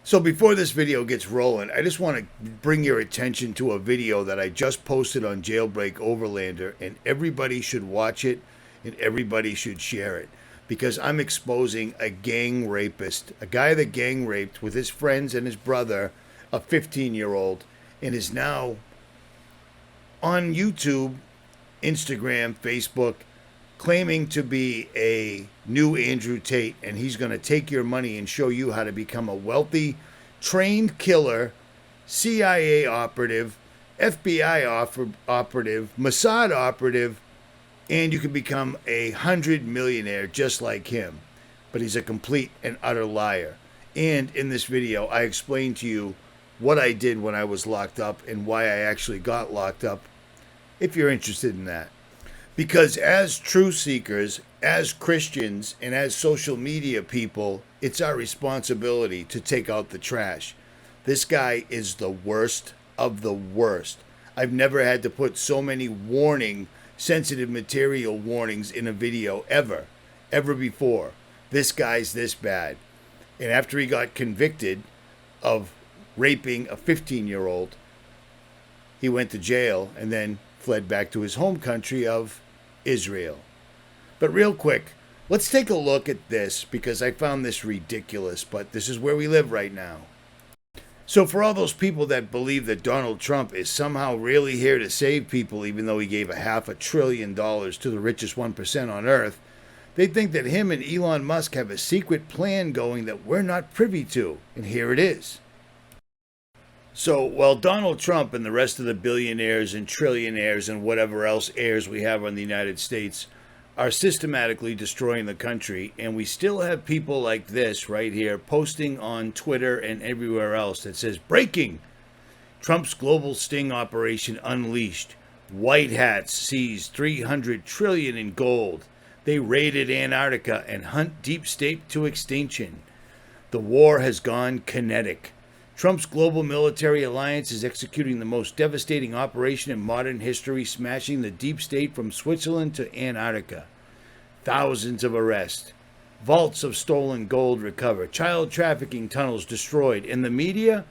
So before this video gets rolling, I just want to bring your attention to a video that I just posted on Jailbreak Overlander, and everybody should watch it and everybody should share it because I'm exposing a gang rapist, a guy that gang raped with his friends and his brother, a 15-year-old, and is now on YouTube, Instagram, Facebook, claiming to be a new Andrew Tate, and he's going to take your money and show you how to become a wealthy, trained killer, CIA operative, FBI operative, Mossad operative, and you can become 100-millionaire just like him. But he's a complete and utter liar. And in this video, I explain to you what I did when I was locked up and why I actually got locked up, if you're interested in that. Because as truth seekers, as Christians, and as social media people, it's our responsibility to take out the trash. This guy is the worst of the worst. I've never had to put so many sensitive material warnings in a video ever before. This guy's this bad. And after he got convicted of raping a 15-year-old, he went to jail and then fled back to his home country of Israel. But real quick, let's take a look at this because I found this ridiculous, but this is where we live right now. So for all those people that believe that Donald Trump is somehow really here to save people, even though he gave $500 billion to the richest 1% on earth, they think that him and Elon Musk have a secret plan going that we're not privy to. And here it is. So while Donald Trump and the rest of the billionaires and trillionaires and whatever else heirs we have on the United States are systematically destroying the country, and we still have people like this right here posting on Twitter and everywhere else that says, breaking, Trump's global sting operation unleashed. White hats seize $300 trillion in gold. They raided Antarctica and hunt deep state to extinction. The war has gone kinetic. Trump's global military alliance is executing the most devastating operation in modern history, smashing the deep state from Switzerland to Antarctica. Thousands of arrests. Vaults of stolen gold recovered. Child trafficking tunnels destroyed. And the media?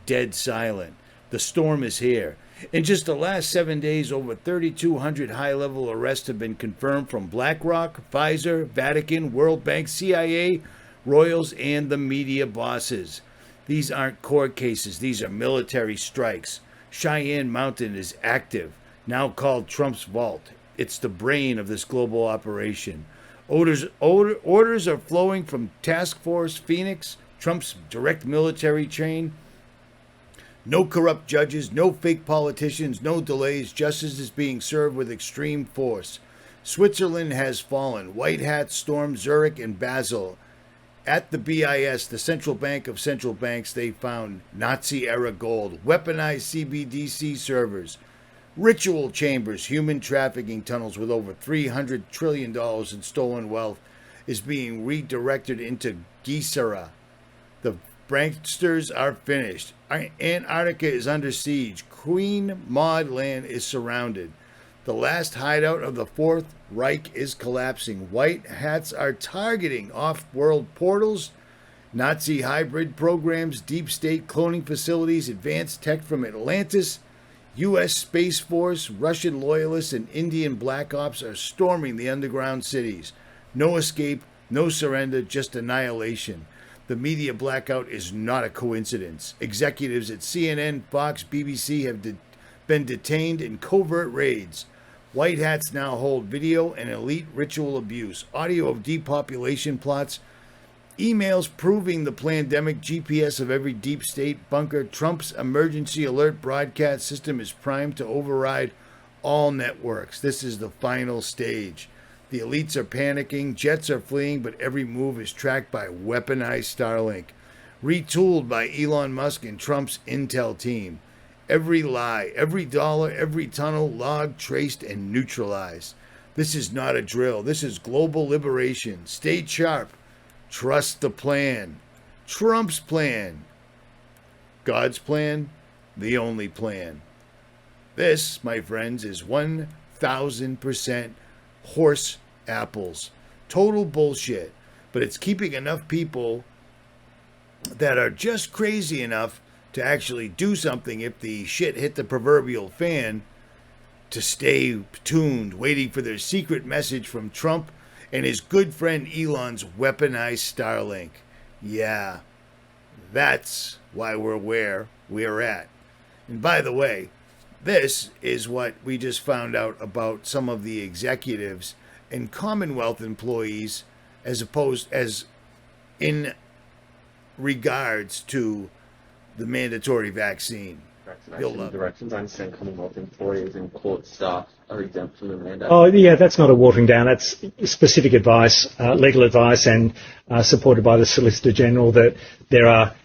Dead silent. The storm is here. In just the last 7 days, over 3,200 high-level arrests have been confirmed from BlackRock, Pfizer, Vatican, World Bank, CIA, royals, and the media bosses. These aren't court cases. These are military strikes. Cheyenne Mountain is active, now called Trump's Vault. It's the brain of this global operation. Orders are flowing from Task Force Phoenix, Trump's direct military chain. No corrupt judges, no fake politicians, no delays. Justice is being served with extreme force. Switzerland has fallen. White hats storm Zurich and Basel. At the BIS, the central bank of central banks, they found Nazi-era gold, weaponized CBDC servers, ritual chambers, human trafficking tunnels with over $300 trillion in stolen wealth is being redirected into Gisara. The pranksters are finished. Antarctica is under siege. Queen Maud Land is surrounded. The last hideout of the Fourth Reich is collapsing. White hats are targeting off-world portals, Nazi hybrid programs, deep state cloning facilities, advanced tech from Atlantis, U.S. Space Force, Russian loyalists, and Indian black ops are storming the underground cities. No escape, no surrender, just annihilation. The media blackout is not a coincidence. Executives at CNN, Fox, BBC have been detained in covert raids. White hats now hold video and elite ritual abuse, audio of depopulation plots, emails proving the pandemic, GPS of every deep state bunker. Trump's emergency alert broadcast system is primed to override all networks. This is the final stage. The elites are panicking, jets are fleeing, but every move is tracked by weaponized Starlink, retooled by Elon Musk and Trump's intel team. Every lie, every dollar, every tunnel logged, traced, and neutralized. This is not a drill. This is global liberation. Stay sharp. Trust the plan. Trump's plan. God's plan, the only plan. This, my friends, is 1,000% horse apples. Total bullshit. But it's keeping enough people that are just crazy enough to actually do something if the shit hit the proverbial fan, to stay tuned, waiting for their secret message from Trump and his good friend Elon's weaponized Starlink. Yeah, that's why we're where we're at. And by the way, this is what we just found out about some of the executives and Commonwealth employees as in regards to the mandatory vaccine. Vaccination directions. I understand Commonwealth employees and court staff are exempt from the mandate. Oh, yeah, that's not a watering down. That's specific advice, legal advice, and supported by the Solicitor General that there are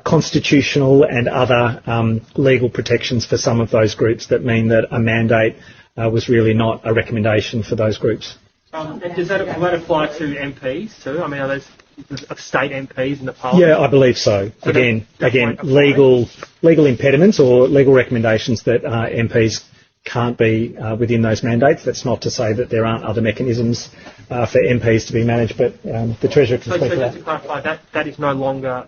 constitutional and other legal protections for some of those groups that mean that a mandate was really not a recommendation for those groups. And does that apply to MPs too? I mean, are those state MPs in the Parliament? Yeah, I believe so. Again, legal impediments or legal recommendations that MPs can't be within those mandates. That's not to say that there aren't other mechanisms for MPs to be managed, but the Treasurer can speak to that. So just to clarify, that is no longer,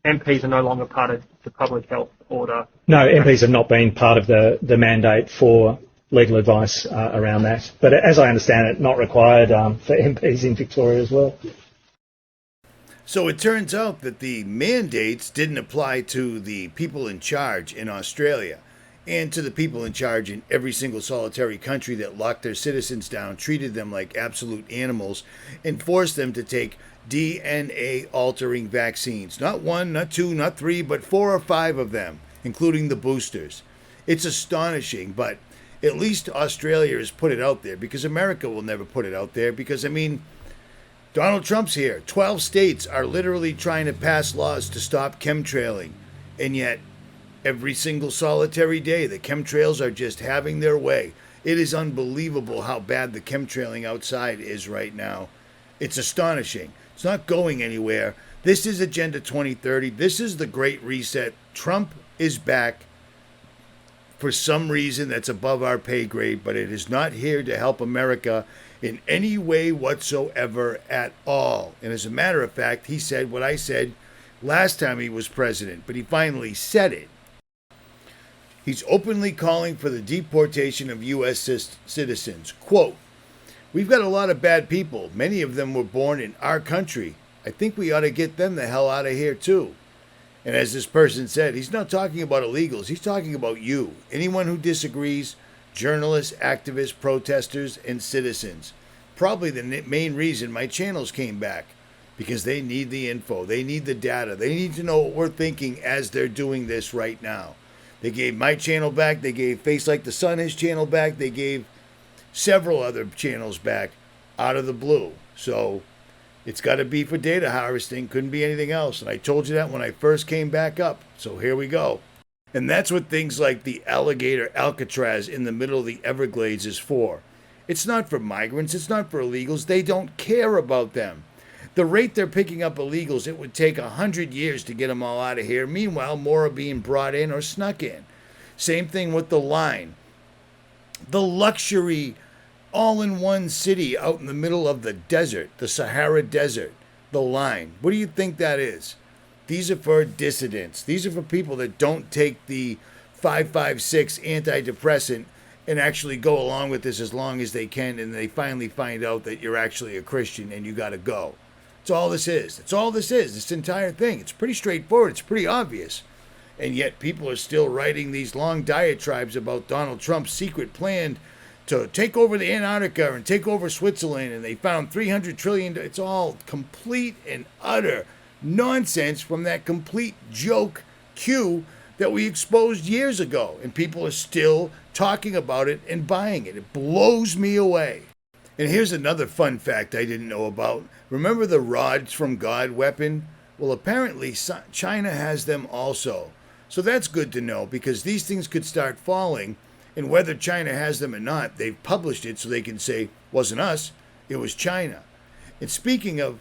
MPs are no longer part of the public health order? No, MPs have not been part of the mandate for legal advice around that. But as I understand it, not required for MPs in Victoria as well. So it turns out that the mandates didn't apply to the people in charge in Australia and to the people in charge in every single solitary country that locked their citizens down, treated them like absolute animals, and forced them to take DNA-altering vaccines. Not one, not two, not three, but 4 or 5 of them, including the boosters. It's astonishing, but at least Australia has put it out there, because America will never put it out there, because, I mean, Donald Trump's here. 12 states are literally trying to pass laws to stop chemtrailing. And yet, every single solitary day, the chemtrails are just having their way. It is unbelievable how bad the chemtrailing outside is right now. It's astonishing. It's not going anywhere. This is Agenda 2030. This is the Great Reset. Trump is back for some reason that's above our pay grade, but it is not here to help America in any way whatsoever at all. And as a matter of fact, he said what I said last time he was president, but he finally said it. He's openly calling for the deportation of U.S. citizens. Quote, "We've got a lot of bad people. Many of them were born in our country. I think we ought to get them the hell out of here too." And as this person said, he's not talking about illegals. He's talking about you. Anyone who disagrees, journalists, activists, protesters, and citizens. Probably the main reason my channels came back, because they need the info. They need the data. They need to know what we're thinking as they're doing this right now. They gave my channel back. They gave Face Like the Sun his channel back. They gave several other channels back out of the blue. So it's got to be for data harvesting. Couldn't be anything else. And I told you that when I first came back up. So here we go. And that's what things like the alligator Alcatraz in the middle of the Everglades is for. It's not for migrants. It's not for illegals. They don't care about them. The rate they're picking up illegals, it would take 100 years to get them all out of here. Meanwhile, more are being brought in or snuck in. Same thing with the line. The luxury all-in-one city out in the middle of the desert, the Sahara Desert, the line. What do you think that is? These are for dissidents. These are for people that don't take the 556 antidepressant and actually go along with this as long as they can, and they finally find out that you're actually a Christian and you got to go. That's all this is. That's all this is. This entire thing. It's pretty straightforward. It's pretty obvious. And yet people are still writing these long diatribes about Donald Trump's secret plan to take over the Antarctica and take over Switzerland, and they found $300 trillion. It's all complete and utter nonsense from that complete joke Q that we exposed years ago, and people are still talking about it and buying it. It blows me away. And here's another fun fact I didn't know about. Remember the rods from God weapon? Well, apparently China has them also. So that's good to know, because these things could start falling, and whether China has them or not, they've published it so they can say, wasn't us, it was China. And speaking of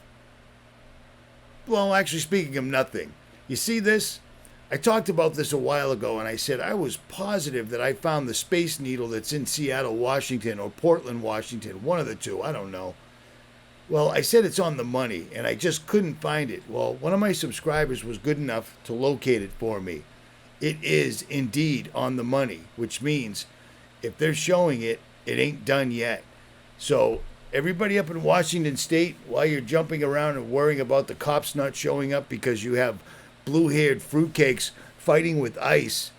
nothing, you see this? I talked about this a while ago, and I said I was positive that I found the Space Needle that's in Seattle, Washington, or Portland, Washington, one of the two, I don't know. Well, I said it's on the money, and I just couldn't find it. Well, one of my subscribers was good enough to locate it for me. It is indeed on the money, which means if they're showing it, it ain't done yet. So, everybody up in Washington State, while you're jumping around and worrying about the cops not showing up because you have blue-haired fruitcakes fighting with ICE,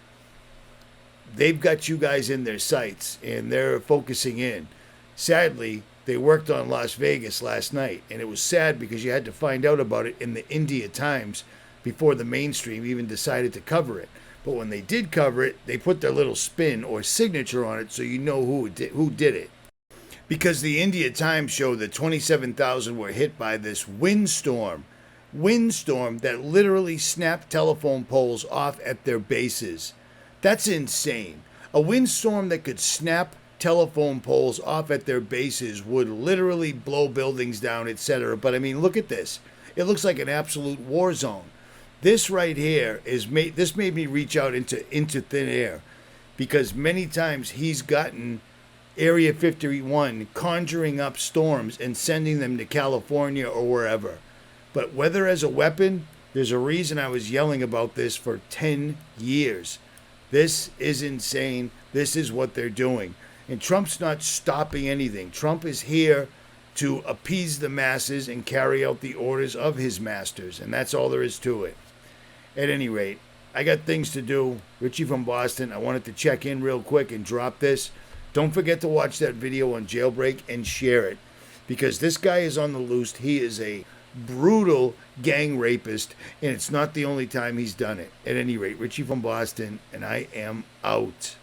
they've got you guys in their sights, and they're focusing in. Sadly, they worked on Las Vegas last night, and it was sad because you had to find out about it in the India Times before the mainstream even decided to cover it. But when they did cover it, they put their little spin or signature on it so you know who did it. Because the India Times showed that 27,000 were hit by this windstorm that literally snapped telephone poles off at their bases. That's insane. A windstorm that could snap telephone poles off at their bases would literally blow buildings down, etc. But I mean, look at this. It looks like an absolute war zone. This right here this made me reach out into thin air, because many times he's gotten Area 51 conjuring up storms and sending them to California or wherever. But weather as a weapon, there's a reason I was yelling about this for 10 years. This is insane. This is what they're doing. And Trump's not stopping anything. Trump is here to appease the masses and carry out the orders of his masters. And that's all there is to it. At any rate, I got things to do. Richie from Boston. I wanted to check in real quick and drop this. Don't forget to watch that video on Jailbreak and share it, because this guy is on the loose. He is a brutal gang rapist, and it's not the only time he's done it. At any rate, Richie from Boston, and I am out.